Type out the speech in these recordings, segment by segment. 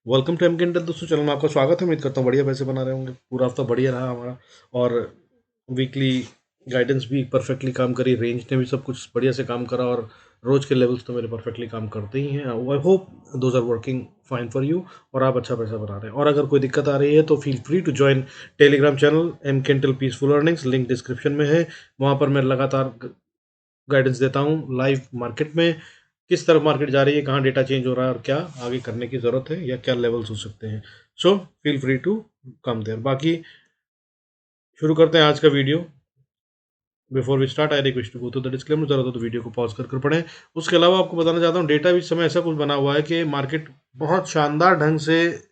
Welcome to MK Intel दोस्तों, channel में आपका स्वागत है। उम्मीद करता हूँ बढ़िया पैसे बना रहे होंगे। पूरा हफ्ता बढ़िया रहा हमारा और वीकली गाइडेंस भी परफेक्टली काम करी, रेंज ने भी सब कुछ बढ़िया से काम करा और रोज के लेवल्स तो मेरे परफेक्टली काम करते ही हैं। I hope those are working fine for you और आप अच्छा पैसा बना रहे हैं। और अगर कोई दिक्कत आ रही है तो feel free to join Telegram channel MK Intel peaceful earnings, link description में है। वहाँ पर मैं लगातार गाइडेंस देता हूँ लाइव मार्केट में, किस तरफ मार्केट जा रही है, कहाँ डेटा चेंज हो रहा है और क्या आगे करने की ज़रूरत है या क्या लेवल्स हो सकते हैं। So feel free to come there. बाकी शुरू करते हैं आज का video. Before we start I request to go to the disclaimer, जरूरत हो तो वीडियो को पॉज कर पढ़ें। उसके अलावा आपको बताना चाहता हूँ, डेटा भी इस समय ऐसा कुछ बना हुआ है कि मार्केट बहुत शानदार ढंग से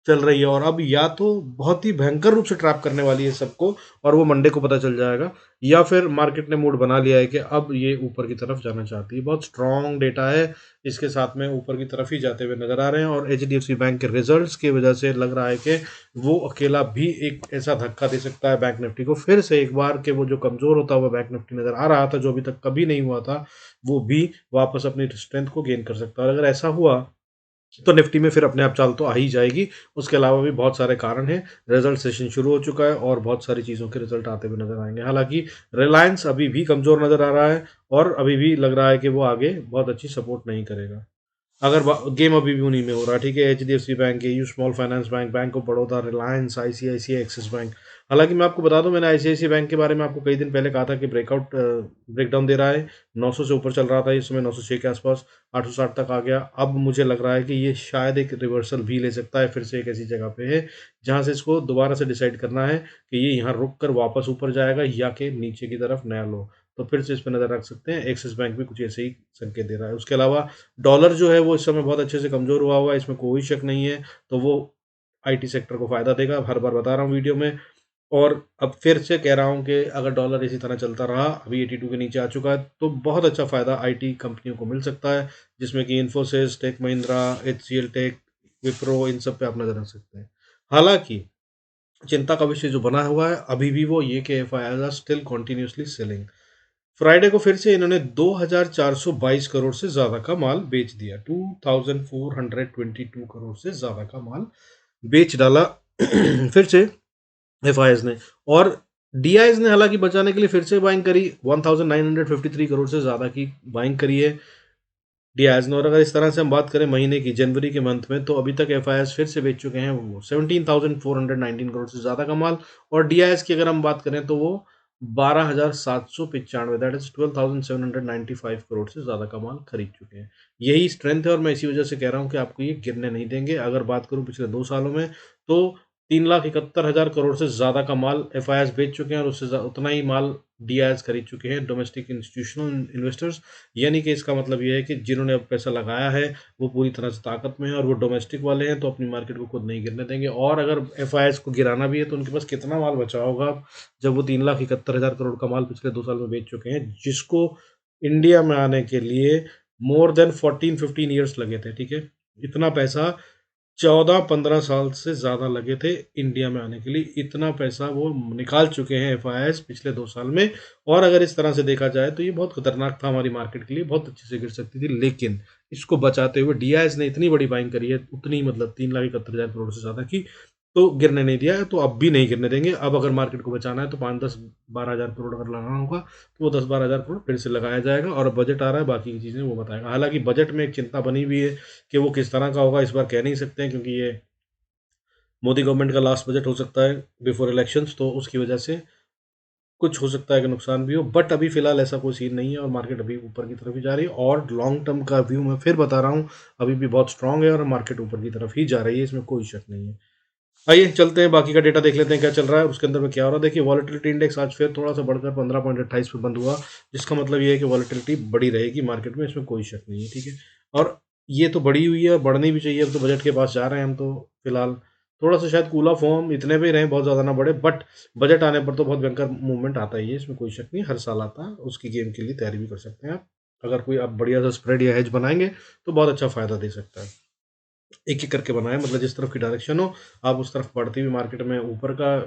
चल रही है और अब या तो बहुत ही भयंकर रूप से ट्रैप करने वाली है सबको और वो मंडे को पता चल जाएगा, या फिर मार्केट ने मूड बना लिया है कि अब ये ऊपर की तरफ जाना चाहती है। बहुत स्ट्रॉन्ग डेटा है, इसके साथ में ऊपर की तरफ ही जाते हुए नजर आ रहे हैं और एचडीएफसी बैंक के रिजल्ट्स की वजह से लग रहा है कि वो अकेला भी एक ऐसा धक्का दे सकता है बैंक निफ्टी को फिर से एक बार, कि वो जो कमजोर होता हुआ बैंक निफ्टी नजर आ रहा था, जो अभी तक कभी नहीं हुआ था, वो भी वापस अपनी स्ट्रेंथ को गेन कर सकता है। और अगर ऐसा हुआ तो निफ्टी में फिर अपने आप चाल तो आ ही जाएगी। उसके अलावा भी बहुत सारे कारण हैं। रिजल्ट सेशन शुरू हो चुका है और बहुत सारी चीज़ों के रिजल्ट आते हुए नजर आएंगे। हालांकि रिलायंस अभी भी कमज़ोर नजर आ रहा है और अभी भी लग रहा है कि वो आगे बहुत अच्छी सपोर्ट नहीं करेगा। अगर गेम अभी भी उन्हीं में हो रहा है, ठीक है। HDFC bank, you small finance bank, bank of Baroda, Reliance, ICICI, axis bank. हालांकि मैं आपको बता दूं, मैंने आईसीआईसीआई बैंक के बारे में आपको कई दिन पहले कहा था कि ब्रेकडाउन दे रहा है। 900 से ऊपर चल रहा था इस समय, 906 के आसपास, 860 तक आ गया। अब मुझे लग रहा है कि ये शायद एक रिवर्सल भी ले सकता है, फिर से एक ऐसी जगह पे है जहां से इसको दोबारा से डिसाइड करना है कि ये यहाँ रुक कर वापस ऊपर जाएगा या कि नीचे की तरफ नया लो। तो फिर से इस पर नजर रख सकते हैं। एक्सिस बैंक भी कुछ ऐसे ही संकेत दे रहा है। उसके अलावा डॉलर जो है वो इस समय बहुत अच्छे से कमजोर हुआ है, इसमें कोई शक नहीं है। तो वो आईटी सेक्टर को फायदा देगा, हर बार बता रहा हूँ वीडियो में। और अब फिर से कह रहा हूँ कि अगर डॉलर इसी तरह चलता रहा, अभी 82 के नीचे आ चुका है, तो बहुत अच्छा फायदा आईटी कंपनियों को मिल सकता है, जिसमें कि Infosys, Tech Mahindra, HCL Tech, Wipro, इन सब पे आप नजर रख सकते हैं। हालांकि चिंता का विषय जो बना हुआ है अभी भी वो ये कि FIIs are still continuously selling. Friday को फिर से इन्होंने 2422 करोड़ से ज्यादा का माल बेच दिया। 2422 करोड़ से ज्यादा का माल बेच डाला फिर से एफआईएस ने। और डीआईएस ने हालांकि बचाने के लिए फिर से बाइंग करी, 1953 करोड़ से ज्यादा की बाइंग करी है डीआईएस ने। और अगर इस तरह से हम बात करें महीने की, जनवरी के मंथ में, तो अभी तक एफआईएस फिर से बेच चुके हैं वो 17,419 करोड़ से ज्यादा का माल। और डीआईएस की अगर हम बात करें तो वो 12,795, दैट इज 12,795 करोड़ से ज्यादा का माल खरीद चुके हैं। यही स्ट्रेंथ है और मैं इसी वजह से कह रहा हूं कि आपको ये गिरने नहीं देंगे। अगर बात करूं पिछले 2 सालों में, तो 3,71,000 करोड़ से ज्यादा का माल एफआईएस बेच चुके हैं और उससे उतना ही माल डीआईएस खरीद चुके हैं, डोमेस्टिक इंस्टीट्यूशनल इन्वेस्टर्स। यानी कि इसका मतलब ये है कि जिन्होंने अब पैसा लगाया है वो पूरी तरह से ताकत में है और वो डोमेस्टिक वाले हैं, तो अपनी मार्केट को खुद नहीं गिरने देंगे। और अगर एफआईएस को गिराना भी है तो उनके पास कितना माल बचा होगा अब, जब वो 3,71,000 करोड़ का माल पिछले 2 साल में बेच चुके हैं, जिसको इंडिया में आने के लिए मोर देन 14-15 ईयर्स लगे थे, ठीक है। इतना पैसा 14-15 साल से ज़्यादा लगे थे इंडिया में आने के लिए। इतना पैसा वो निकाल चुके हैं एफआईआईज पिछले 2 साल में। और अगर इस तरह से देखा जाए तो ये बहुत खतरनाक था हमारी मार्केट के लिए, बहुत अच्छे से गिर सकती थी। लेकिन इसको बचाते हुए डीआईएस ने इतनी बड़ी बाइंग करी है, उतनी मतलब 3,71,000 करोड़ से ज़्यादा की, तो गिरने नहीं दिया है, तो अब भी नहीं गिरने देंगे। अब अगर मार्केट को बचाना है तो 5-10-12 हज़ार करोड़ अगर लगाना होगा तो वो 10-12 हज़ार करोड़ फिर से लगाया जाएगा। और अब बजट आ रहा है, बाकी की चीज़ें वो बताएगा। हालांकि बजट में एक चिंता बनी हुई है कि वो किस तरह का होगा, इस बार कह नहीं सकते हैं, क्योंकि ये मोदी गवर्नमेंट का लास्ट बजट हो सकता है बिफोर इलेक्शंस, तो उसकी वजह से कुछ हो सकता है कि नुकसान भी हो। बट अभी फिलहाल ऐसा कोई सीन नहीं है और मार्केट अभी ऊपर की तरफ ही जा रही है। और लॉन्ग टर्म का व्यू मैं फिर बता रहा हूँ, अभी भी बहुत स्ट्रांग है और मार्केट ऊपर की तरफ ही जा रही है, इसमें कोई शक नहीं है। आइए चलते हैं, बाकी का डेटा देख लेते हैं क्या चल रहा है उसके अंदर में, क्या हो रहा है। देखिए, वॉलेटिलिटी इंडेक्स आज फिर थोड़ा सा बढ़कर 15.28 पे बंद हुआ, जिसका मतलब ये है कि वॉलेटिलिटी बढ़ी रहेगी मार्केट में, इसमें कोई शक नहीं है, ठीक है। और ये तो बढ़ी हुई है, बढ़नी भी चाहिए। अब तो बजट के पास जा रहे हैं हम, तो फिलहाल थोड़ा सा शायद कूल ऑफ फॉर्म इतने पे ही रहे, बहुत ज़्यादा ना बढ़े। बट बजट आने पर तो बहुत भयंकर मूवमेंट आता ही है, इसमें कोई शक नहीं, हर साल आता है। उसकी गेम के लिए तैयारी भी कर सकते हैं आप। अगर कोई आप बढ़िया सा स्प्रेड या हेज बनाएंगे तो बहुत अच्छा फायदा दे सकता है। एक एक करके बनाए, मतलब जिस तरफ की डायरेक्शन हो आप उस तरफ बढ़ती हुई मार्केट में ऊपर का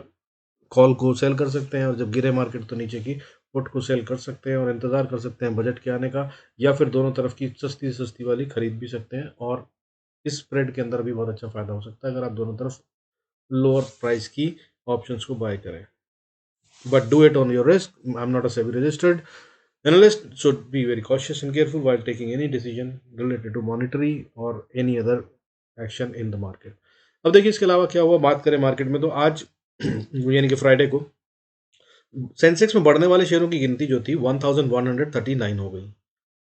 कॉल को सेल कर सकते हैं, और जब गिरे मार्केट तो नीचे की पुट को सेल कर सकते हैं और इंतजार कर सकते हैं बजट के आने का, या फिर दोनों तरफ की सस्ती सस्ती वाली खरीद भी सकते हैं और इस स्प्रेड के अंदर भी बहुत अच्छा फ़ायदा हो सकता है अगर आप दोनों तरफ लोअर प्राइस की ऑप्शंस को बाय करें। But do it on your risk. I'm not a SEBI registered analyst, should be very cautious and careful while taking any decision related to monetary or any other action in the market. अब देखिए इसके अलावा क्या हुआ, बात करें market में तो आज यानी कि फ्राइडे को सेंसेक्स में बढ़ने वाले शेयरों की गिनती जो थी 1139 हो गई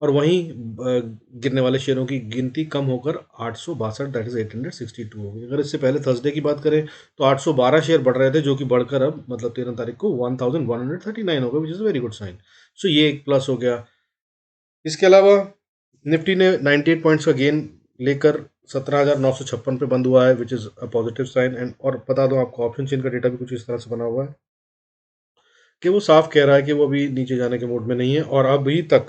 और वहीं गिरने वाले शेयरों की गिनती कम होकर 862 दैट इज 862 हो गई। अगर इससे पहले थर्सडे की बात करें तो 812 शेयर बढ़ रहे थे जो कि बढ़कर अब मतलब 13 तारीख को 1139 हो गए, which is very good sign. So ये एक प्लस हो गया। इसके अलावा निफ्टी ने 98 पॉइंट्स का गेन लेकर 17,956 पे बंद हुआ है, which is a positive sign. And और बता दो आपको ऑप्शन चेन का डेटा भी कुछ इस तरह से बना हुआ है कि वो साफ कह रहा है कि वो अभी नीचे जाने के मूड में नहीं है और अभी तक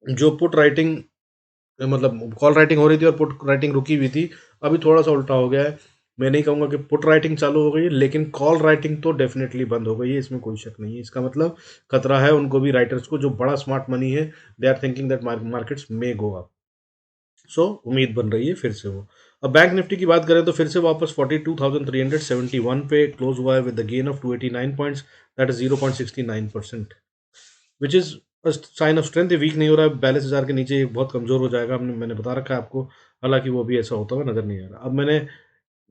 जो पुट राइटिंग मतलब कॉल राइटिंग हो रही थी और पुट राइटिंग रुकी हुई थी, अभी थोड़ा-सा उल्टा हो गया है। मैं नहीं कहूँगा कि पुट राइटिंग चालू हो गई है, लेकिन कॉल राइटिंग तो डेफ़िनेटली बंद हो गई है, इसमें कोई शक नहीं है। इसका मतलब खतरा है उनको भी, राइटर्स को, जो बड़ा स्मार्ट मनी है, they are thinking that markets may go up. So उम्मीद बन रही है फिर से वो। अब बैंक निफ्टी की बात करें तो फिर से वापस 42,371 पे क्लोज़ हुआ है with the gain of 289 points, that is 0.69%। Which is sine of strength. ये वीक नहीं हो रहा है, 42,000 के नीचे ये बहुत कमज़ोर हो जाएगा, मैंने बता रखा है आपको। हालांकि वो भी ऐसा होता हुआ नज़र नहीं आ रहा। अब मैंने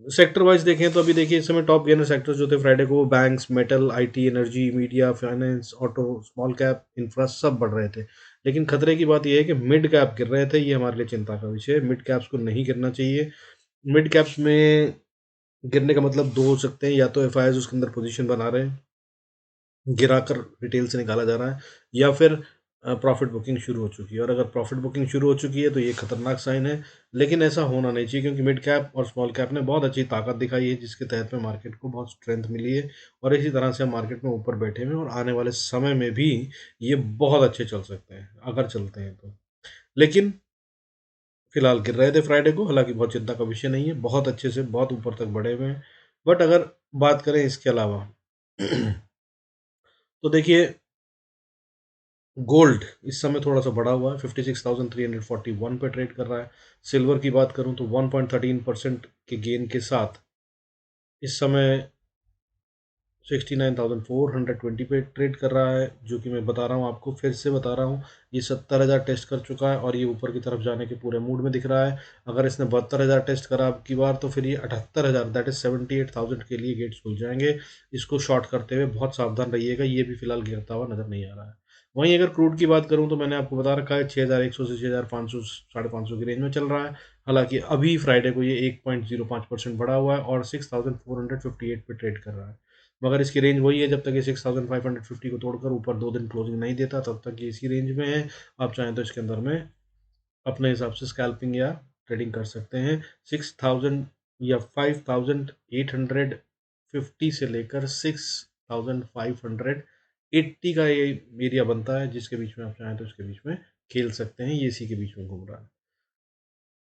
सेक्टर वाइज देखें तो अभी देखिए इस समय टॉप गेनर सेक्टर्स जो थे फ्राइडे को, banks, metal, IT, energy, media, finance, auto, small cap, infra सब बढ़ रहे थे। लेकिन खतरे की बात यह है कि मिड कैप गिर रहे थे, ये हमारे लिए चिंता का विषय है। मिड कैप्स को नहीं गिरना चाहिए। मिड कैप्स में गिरने का मतलब दो हो सकते हैं, या तो एफ उसके अंदर पोजीशन बना रहे हैं, गिराकर रिटेल से निकाला जा रहा है, या फिर प्रॉफिट बुकिंग शुरू हो चुकी है। और अगर प्रॉफिट बुकिंग शुरू हो चुकी है तो ये खतरनाक साइन है, लेकिन ऐसा होना नहीं चाहिए क्योंकि मिड कैप और स्मॉल कैप ने बहुत अच्छी ताकत दिखाई है जिसके तहत में मार्केट को बहुत स्ट्रेंथ मिली है और इसी तरह से हम मार्केट में ऊपर बैठे हुए हैं और आने वाले समय में भी ये बहुत अच्छे चल सकते हैं अगर चलते हैं तो। लेकिन फिलहाल गिर रहे थे फ्राइडे को, हालांकि बहुत चिंता का विषय नहीं है, बहुत अच्छे से बहुत ऊपर तक बढ़े हुए हैं। बट अगर बात करें इसके अलावा तो देखिए गोल्ड इस समय थोड़ा-सा बढ़ा हुआ है, 56,341 पे ट्रेड कर रहा है। सिल्वर की बात करूँ तो 1.13% के गेन के साथ इस समय 69,420 पे ट्रेड कर रहा है, जो कि मैं बता रहा हूँ आपको, फिर से बता रहा हूँ, ये 70,000 टेस्ट कर चुका है और ये ऊपर की तरफ जाने के पूरे मूड में दिख रहा है। अगर इसने 72,000 टेस्ट करा अब की बार तो फिर ये 78,000 दैट इज़ 78,000 के लिए गेट्स खुल जाएँगे। इसको शॉर्ट करते हुए बहुत सावधान रहिएगा, ये भी फिलहाल गिरता हुआ नज़र नहीं आ रहा है। वहीं अगर क्रूड की बात करूँ तो मैंने आपको बता रखा है 6,100 से 6,500 550 की रेंज में चल रहा है। हालाँकि अभी फ्राइडे को ये 1.05% बढ़ा हुआ है और 6,458 पे ट्रेड कर रहा है। मगर इसकी रेंज वही है, जब तक ये 6550 को तोड़कर ऊपर 2 दिन क्लोजिंग नहीं देता तब तक ये इसी रेंज में है। आप चाहें तो इसके अंदर में अपने हिसाब से स्कैल्पिंग या ट्रेडिंग कर सकते हैं। 6000 या 5850 से लेकर 6580 का ये एरिया बनता है जिसके बीच में आप चाहें तो इसके बीच में खेल सकते हैं। ये इसी के बीच में घूम रहा है।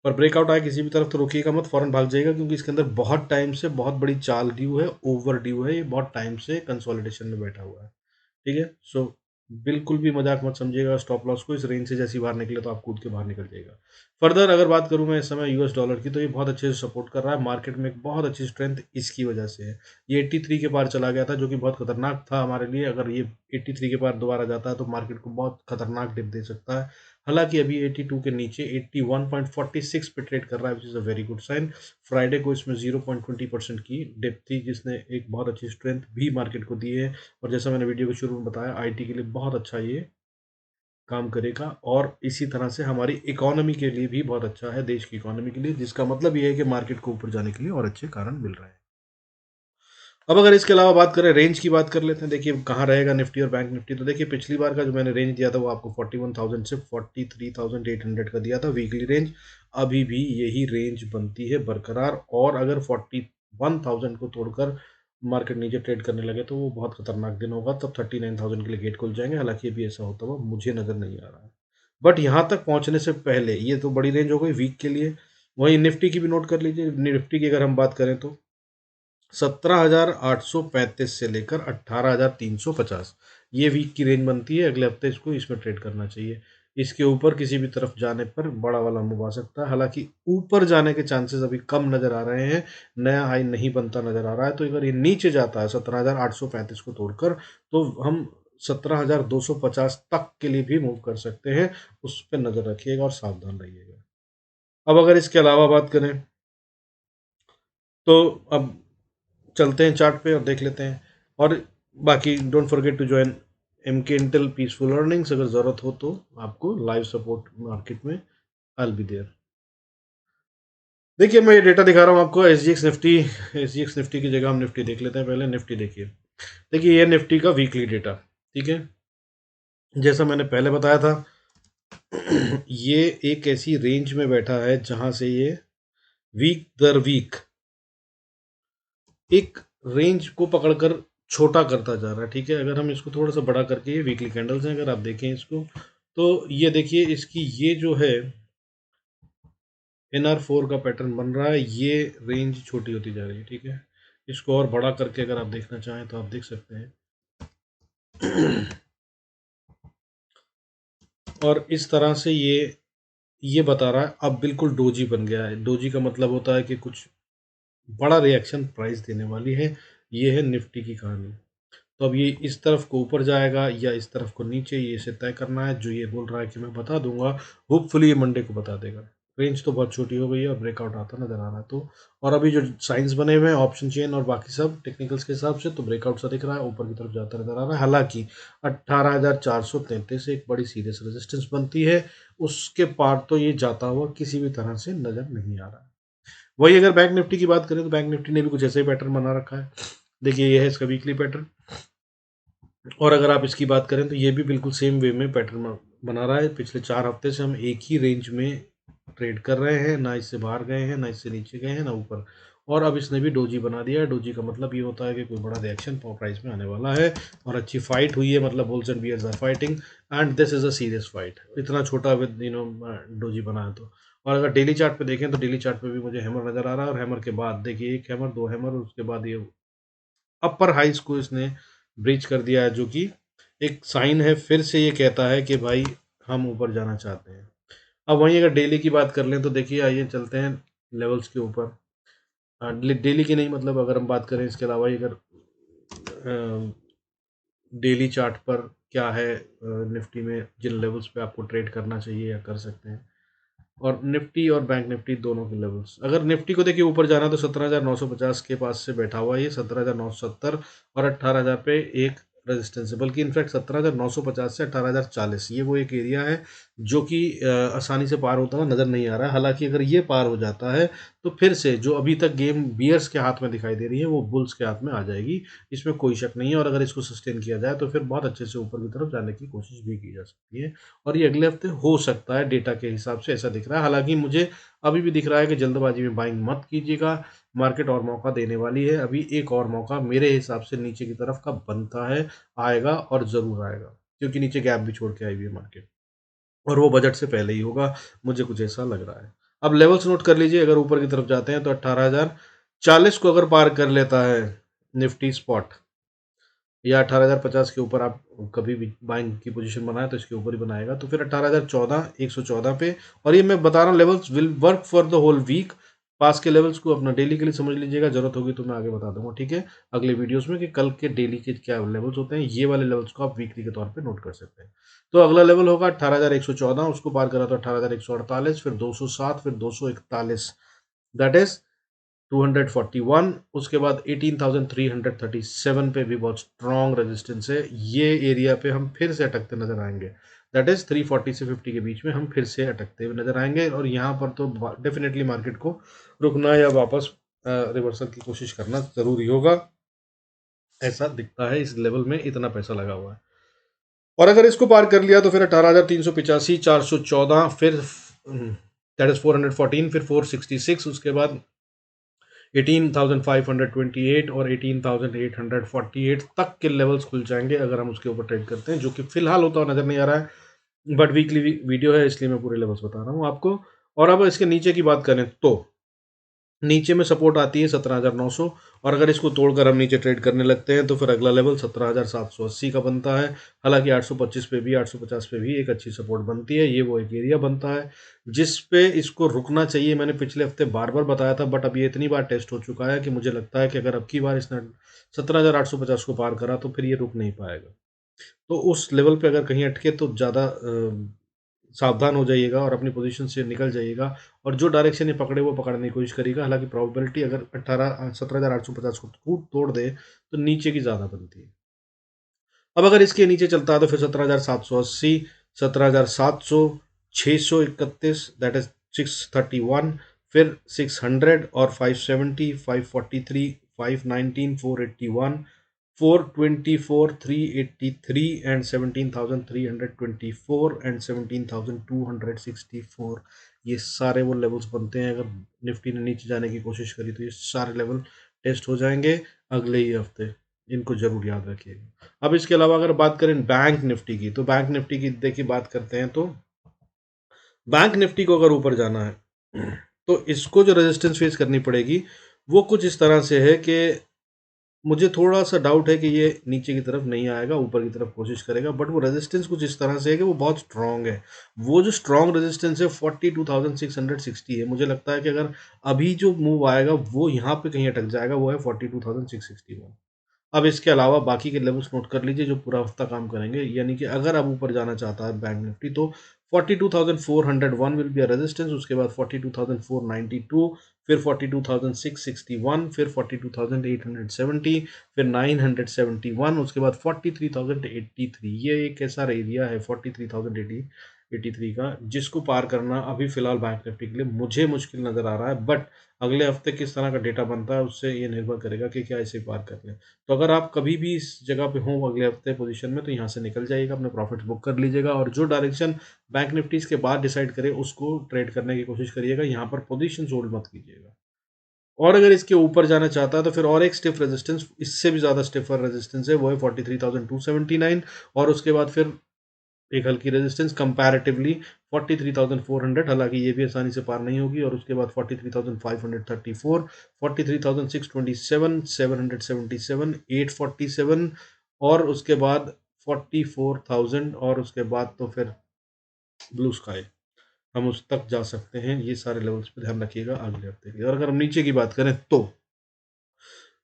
पर ब्रेकआउट आए किसी भी तरफ तो रुकिएगा मत, फ़ौरन भाग जाइएगा क्योंकि इसके अंदर बहुत टाइम से बहुत बड़ी चाल ड्यू है, ओवर ड्यू है, ये बहुत टाइम से कंसोलिडेशन में बैठा हुआ है। ठीक है? सो बिल्कुल भी मज़ाक मत समझिएगा स्टॉप लॉस को, इस रेंज से जैसे ही बाहर निकले तो आप कूद के बाहर निकल जाइएगा। फर्दर अगर बात करूँ मैं इस समय यूएस डॉलर की तो ये बहुत अच्छे से सपोर्ट कर रहा है, मार्केट में एक बहुत अच्छी स्ट्रेंथ इसकी वजह से है। ये 83 के पार चला गया था जो कि बहुत खतरनाक था हमारे लिए, अगर ये 83 के पार दोबारा जाता है तो मार्केट को बहुत खतरनाक डिप दे सकता है। हालाँकि अभी 82 के नीचे 81.46 पे ट्रेड कर रहा है, which is a very good sign. Friday को इसमें 0.20% की डिप थी जिसने एक बहुत अच्छी स्ट्रेंथ भी मार्केट को दी है और जैसा मैंने वीडियो के शुरू में बताया आईटी के लिए बहुत अच्छा ये काम करेगा और इसी तरह से हमारी इकोनॉमी के लिए भी बहुत अच्छा है, देश की इकोनॉमी के लिए, जिसका मतलब ये है कि मार्केट को ऊपर जाने के लिए और अच्छे कारण मिल रहे हैं। अब अगर इसके अलावा बात करें रेंज की बात कर लेते हैं, देखिए कहाँ रहेगा निफ्टी और बैंक निफ्टी। तो देखिए पिछली बार का जो मैंने रेंज दिया था वो आपको 41,000 से 43,800 का दिया था वीकली रेंज। अभी भी यही रेंज बनती है बरकरार और अगर 41,000 को तोड़कर मार्केट नीचे ट्रेड करने लगे तो वो बहुत खतरनाक दिन होगा, तब 39,000 के लिए गेट खुल जाएंगे। हालांकि अभी ऐसा होता हुआ मुझे नज़र नहीं आ रहा है, बट यहाँ तक पहुँचने से पहले ये तो बड़ी रेंज हो गई वीक के लिए। वहीं निफ्टी की भी नोट कर लीजिए, निफ्टी की अगर हम बात करें तो 17,835 से लेकर 18,350 ये वीक की रेंज बनती है। अगले हफ्ते इसको इसमें ट्रेड करना चाहिए। इसके ऊपर किसी भी तरफ जाने पर बड़ा वाला मूव आ सकता है, हालांकि ऊपर जाने के चांसेस अभी कम नज़र आ रहे हैं, नया हाई नहीं बनता नज़र आ रहा है। तो अगर ये नीचे जाता है 17,835 को तोड़कर, तो हम 17,250 तक के लिए भी मूव कर सकते हैं। उस पर नज़र रखिएगा और सावधान रहिएगा। अब अगर इसके अलावा बात करें, तो अब चलते हैं चार्ट पे और देख लेते हैं। और बाकी don't forget to join MK Intel peaceful earnings. अगर ज़रूरत हो तो आपको लाइव सपोर्ट मार्केट में आई विल बी देयर। देखिए मैं ये डेटा दिखा रहा हूँ आपको, एस जी एक्स निफ्टी की जगह हम निफ्टी देख लेते हैं। पहले निफ्टी देखिए। देखिए ये निफ्टी का वीकली डेटा, ठीक है। जैसा मैंने पहले बताया था, ये एक ऐसी रेंज में बैठा है जहां से ये वीक दर वीक एक रेंज को पकड़कर छोटा करता जा रहा है, ठीक है। अगर हम इसको थोड़ा सा बड़ा करके, ये वीकली कैंडल्स हैं, अगर आप देखें इसको, तो ये देखिए इसकी ये जो है NR4 का पैटर्न बन रहा है, ये रेंज छोटी होती जा रही है, ठीक है। इसको और बड़ा करके अगर आप देखना चाहें तो आप देख सकते हैं। और इस तरह से ये बता रहा है अब बिल्कुल डोजी बन गया है। डोजी का मतलब होता है कि कुछ बड़ा रिएक्शन प्राइस देने वाली है। ये है निफ्टी की कहानी। तो अब ये इस तरफ को ऊपर जाएगा या इस तरफ को नीचे, ये इसे तय करना है। जो ये बोल रहा है कि मैं बता दूंगा, होपफुली ये मंडे को बता देगा। रेंज तो बहुत छोटी हो गई है और ब्रेकआउट आता नजर आ रहा है। तो और अभी जो साइंस बने हुए हैं ऑप्शन चेन और बाकी सब टेक्निकल्स के हिसाब से, तो ब्रेकआउट सा दिख रहा है, ऊपर की तरफ जाता नजर आ रहा है। हालांकि 18,433 एक बड़ी सीरियस रेजिस्टेंस बनती है, उसके पार तो ये जाता हुआ किसी भी तरह से नजर नहीं आ रहा है। वही अगर बैंक निफ्टी की बात करें, तो बैंक निफ्टी ने भी कुछ ऐसा ही पैटर्न बना रखा है। देखिए ये है इसका वीकली पैटर्न। और अगर आप इसकी बात करें तो ये भी बिल्कुल सेम वे में पैटर्न बना रहा है। पिछले 4 हफ्ते से हम एक ही रेंज में ट्रेड कर रहे हैं, ना इससे बाहर गए हैं, ना इससे नीचे गए हैं, ना ऊपर। और अब इसने भी डोजी बना दिया है। डोजी का मतलब ये होता है कि कोई बड़ा रिएक्शन प्राइस में आने वाला है और अच्छी फाइट हुई है, मतलब bulls and bears are fighting and this is a serious fight. इतना छोटा विद डोजी बना है तो। और अगर डेली चार्ट पे देखें तो डेली चार्ट पे भी मुझे हैमर नजर आ रहा है, और हैमर के बाद देखिए एक हैमर, दो हैमर, उसके बाद ये अपर हाइस को इसने ब्रीच कर दिया है, जो कि एक साइन है, फिर से ये कहता है कि भाई हम ऊपर जाना चाहते हैं। अब वहीं अगर डेली की बात कर लें तो देखिए, आइए चलते हैं लेवल्स के ऊपर। डेली की नहीं, मतलब अगर हम बात करें इसके अलावा, अगर डेली चार्ट पर क्या है निफ्टी में, जिन लेवल्स पे आपको ट्रेड करना चाहिए या कर सकते हैं, और निफ्टी और बैंक निफ्टी दोनों के लेवल्स। अगर निफ्टी को देखिए ऊपर जाना तो 17,950 के पास से बैठा हुआ है ये, 17,970 और 18,000 पे एक रेजिस्टेंस है। बल्कि इनफैक्ट 17,950 से 18,040 ये वो एक एरिया है जो कि आसानी से पार होता हुआ नजर नहीं आ रहा है। हालांकि अगर ये पार हो जाता है तो फिर से जो अभी तक गेम बियर्स के हाथ में दिखाई दे रही है, वो बुल्स के हाथ में आ जाएगी, इसमें कोई शक नहीं है। और अगर इसको सस्टेन किया जाए तो फिर बहुत अच्छे से ऊपर की तरफ जाने की कोशिश भी की जा सकती है। और ये अगले हफ्ते हो सकता है, डेटा के हिसाब से ऐसा दिख रहा है। हालांकि मुझे अभी भी दिख रहा है कि जल्दबाजी में बाइंग मत कीजिएगा, मार्केट और मौका देने वाली है। अभी एक और मौका मेरे हिसाब से नीचे की तरफ का बनता है, आएगा और ज़रूर आएगा, क्योंकि नीचे गैप भी छोड़ के आई हुई है मार्केट, और वो बजट से पहले ही होगा, मुझे कुछ ऐसा लग रहा है। अब लेवल्स नोट कर लीजिए। अगर ऊपर की तरफ जाते हैं तो 18,040 को अगर पार कर लेता है निफ्टी स्पॉट, या 18,050 के ऊपर आप कभी भी बाइंग की पोजीशन बनाए तो इसके ऊपर ही बनाएगा, तो फिर 18,014, 114 पे। और ये मैं बता रहा हूँ levels will work for the whole week. पास के लेवल्स को अपना डेली के लिए समझ लीजिएगा, जरूरत होगी तो मैं आगे बता दूंगा, ठीक है, अगले वीडियोस में, कि कल के डेली के क्या लेवल्स होते हैं। ये वाले लेवल्स को आप वीकली के तौर पे नोट कर सकते हैं। तो अगला लेवल होगा 18,114, उसको पार करा तो 18,148, फिर 207, फिर 241, दैट इज 241। उसके बाद 18,337 पे भी बहुत स्ट्रॉन्ग रेजिस्टेंस है। ये एरिया पे हम फिर से अटकते नजर आएंगे, दैट इज 340 से 50 के बीच में हम फिर से अटकते हुए नजर आएंगे। और यहाँ पर तो डेफिनेटली मार्केट को रुकना या वापस रिवर्सल की कोशिश करना जरूरी होगा। ऐसा दिखता है, इस लेवल में इतना पैसा लगा हुआ है। और अगर इसको पार कर लिया तो फिर 18,385, 414, फिर दैट इज 414, फिर 466, उसके बाद 18,528 और 18,848 तक के लेवल्स खुल जाएंगे अगर हम उसके ऊपर ट्रेड करते हैं, जो कि फिलहाल होता हुआ नजर नहीं आ रहा है। बट वीकली वीडियो है इसलिए मैं पूरे लेवल्स बता रहा हूँ आपको। और अब इसके नीचे की बात करें तो नीचे में सपोर्ट आती है 17,900, और अगर इसको तोड़कर हम नीचे ट्रेड करने लगते हैं तो फिर अगला लेवल 17,780 का बनता है। हालांकि 825 पे भी 850 पे भी एक अच्छी सपोर्ट बनती है। ये वो एक एरिया बनता है जिस पे इसको रुकना चाहिए। मैंने पिछले हफ्ते बार बार बताया था, बट अब ये इतनी बार टेस्ट हो चुका है कि मुझे लगता है कि अगर अब की बार इसने 17,850 को पार करा तो फिर ये रुक नहीं पाएगा। तो उस लेवल पे अगर कहीं अटके तो ज़्यादा सावधान हो जाइएगा और अपनी पोजीशन से निकल जाइएगा, और जो डायरेक्शन ये पकड़े वो पकड़ने की कोशिश करिएगा। हालांकि प्रोबेबिलिटी अगर 17,850 को खूब तोड़ दे तो नीचे की ज़्यादा बनती है। अब अगर इसके नीचे चलता है तो फिर 17,780, 17,700, 631, दैट इज 631, फिर 600 और 570, 543, 519, 481, 424, 383 एंड 17,324 एंड 17,264। ये सारे वो लेवल्स बनते हैं। अगर निफ्टी ने नीचे जाने की कोशिश करी तो ये सारे लेवल टेस्ट हो जाएंगे अगले ही हफ्ते। इनको जरूर याद रखिएगा। अब इसके अलावा अगर बात करें बैंक निफ्टी की, तो बैंक निफ्टी की देखिए बात करते हैं तो बैंक निफ्टी को अगर ऊपर जाना है तो इसको जो रेजिस्टेंस फेस करनी पड़ेगी वो कुछ इस तरह से है कि मुझे थोड़ा सा डाउट है कि ये नीचे की तरफ नहीं आएगा, ऊपर की तरफ कोशिश करेगा, बट वो रेजिस्टेंस कुछ इस तरह से है कि वो बहुत स्ट्रांग है। वो जो स्ट्रांग रेजिस्टेंस है 42,660 है। मुझे लगता है कि अगर अभी जो मूव आएगा वो यहाँ पे कहीं अटक जाएगा, वो है 42,661। अब इसके अलावा बाकी के लेवल्स नोट कर लीजिए जो पूरा हफ्ता काम करेंगे। यानी कि अगर अब ऊपर जाना चाहता है बैंक निफ्टी तो 42,401 विल बी अ रेजिस्टेंस, उसके बाद 42,492, फिर 42,661, फिर 42,870, फिर 971, उसके बाद 43,083। ये एक ऐसा एरिया है 43,083 का जिसको पार करना अभी फिलहाल बैंक निफ्टी के लिए मुझे मुश्किल नजर आ रहा है। बट अगले हफ्ते किस तरह का डेटा बनता है उससे ये निर्भर करेगा कि क्या इसे पार कर लें। तो अगर आप कभी भी इस जगह पे हो अगले हफ्ते पोजीशन में तो यहाँ से निकल जाइएगा, अपने प्रॉफिट्स बुक कर लीजिएगा, और जो डायरेक्शन बैंक निफ्टी के बाद डिसाइड करे उसको ट्रेड करने की कोशिश करिएगा। यहाँ पर पोजीशन होल्ड मत कीजिएगा। और अगर इसके ऊपर जाना चाहता है तो फिर और एक स्टिफ रेजिस्टेंस, इससे भी ज़्यादा स्टिफर रेजिस्टेंस है, वो है 43,279, और उसके बाद फिर एक हल्की रेजिस्टेंस कंपैरेटिवली 43,400। हालांकि ये भी आसानी से पार नहीं होगी, और उसके बाद 43,534, 43,627, 777, 847, और उसके बाद 44,000, और उसके बाद तो फिर ब्लू स्काई हम उस तक जा सकते हैं। ये सारे लेवल्स पे ध्यान रखिएगा अगले हफ्ते के। और अगर हम नीचे की बात करें तो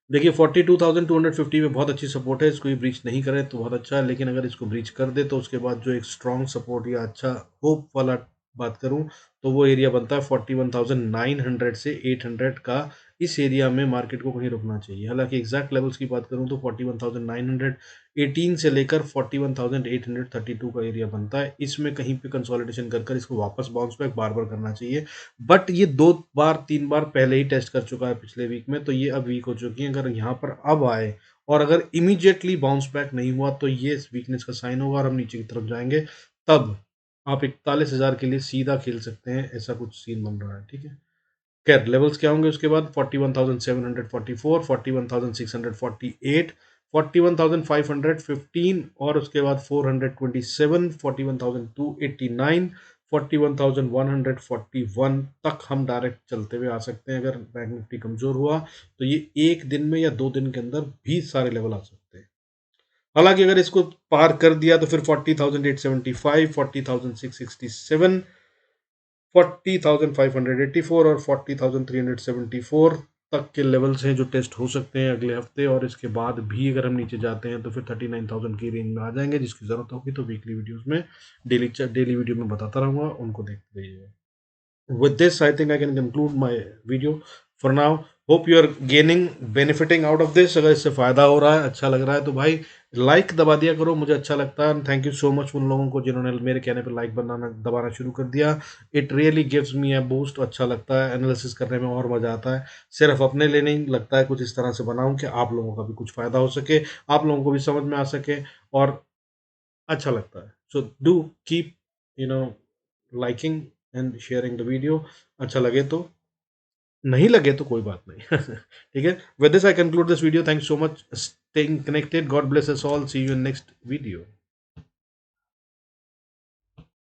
देखिए 42,250 में बहुत अच्छी सपोर्ट है। इसको ये ब्रीच नहीं करे तो बहुत अच्छा है, लेकिन अगर इसको ब्रीच कर दे तो उसके बाद जो एक स्ट्रॉन्ग सपोर्ट या अच्छा होप वाला बात करूं तो वो एरिया बनता है 41,900 से 800 का। इस एरिया में मार्केट को कहीं रुकना चाहिए। हालांकि एग्जैक्ट लेवल्स की बात करूं तो 41,918 से लेकर 41,832 का एरिया बनता है। इसमें कहीं पे कंसोलिडेशन कर कर इसको वापस बाउंस बैक बार बार करना चाहिए। बट ये 2 बार 3 बार पहले ही टेस्ट कर चुका है पिछले वीक में, तो ये अब वीक हो चुकी है। अगर यहाँ पर अब आए और अगर इमीडिएटली बाउंस बैक नहीं हुआ तो ये वीकनेस का साइन होगा और हम नीचे की तरफ जाएंगे। तब आप 41,000 के लिए सीधा खेल सकते हैं, ऐसा कुछ सीन बन रहा है। ठीक है, खैर लेवल्स क्या होंगे उसके बाद 41,744, 41,648, 41,515, और उसके बाद 427, 41,289, 41,141 तक हम डायरेक्ट चलते हुए आ सकते हैं। अगर बैंक निफ्टी कमजोर हुआ तो ये एक दिन में या 2 दिन के अंदर भी सारे लेवल आ सकते हैं। हालांकि अगर इसको पार कर दिया तो फिर 40,875, 40,667, 40,584 और 40,374 तक के लेवल्स हैं जो टेस्ट हो सकते हैं अगले हफ्ते। और इसके बाद भी अगर हम नीचे जाते हैं तो फिर 39,000 की रेंज में आ जाएंगे। जिसकी ज़रूरत होगी तो वीकली वीडियोस में डेली वीडियो में बताता रहूँगा, उनको देखते रहिएगा। With this, I think I can conclude my video for now. Hope you are gaining, benefiting out of this. अगर इससे फ़ायदा हो रहा है, अच्छा लग रहा है तो भाई लाइक दबा दिया करो, मुझे अच्छा लगता है। थैंक यू सो मच उन लोगों को जिन्होंने मेरे कहने पर लाइक बनाना दबाना शुरू कर दिया। It really gives me a boost. अच्छा लगता है, एनालिसिस करने में और मज़ा आता है। सिर्फ अपने लिए नहीं, लगता है कुछ इस तरह से बनाऊं कि आप लोगों का भी कुछ फ़ायदा हो सके, आप लोगों को भी समझ में आ सके, और अच्छा लगता है। So do keep you know liking and sharing the video. अच्छा लगे तो, नहीं लगे तो कोई बात नहीं। ठीक है, with this I conclude this video. Thanks so much, staying connected, God bless us all, see you in next video.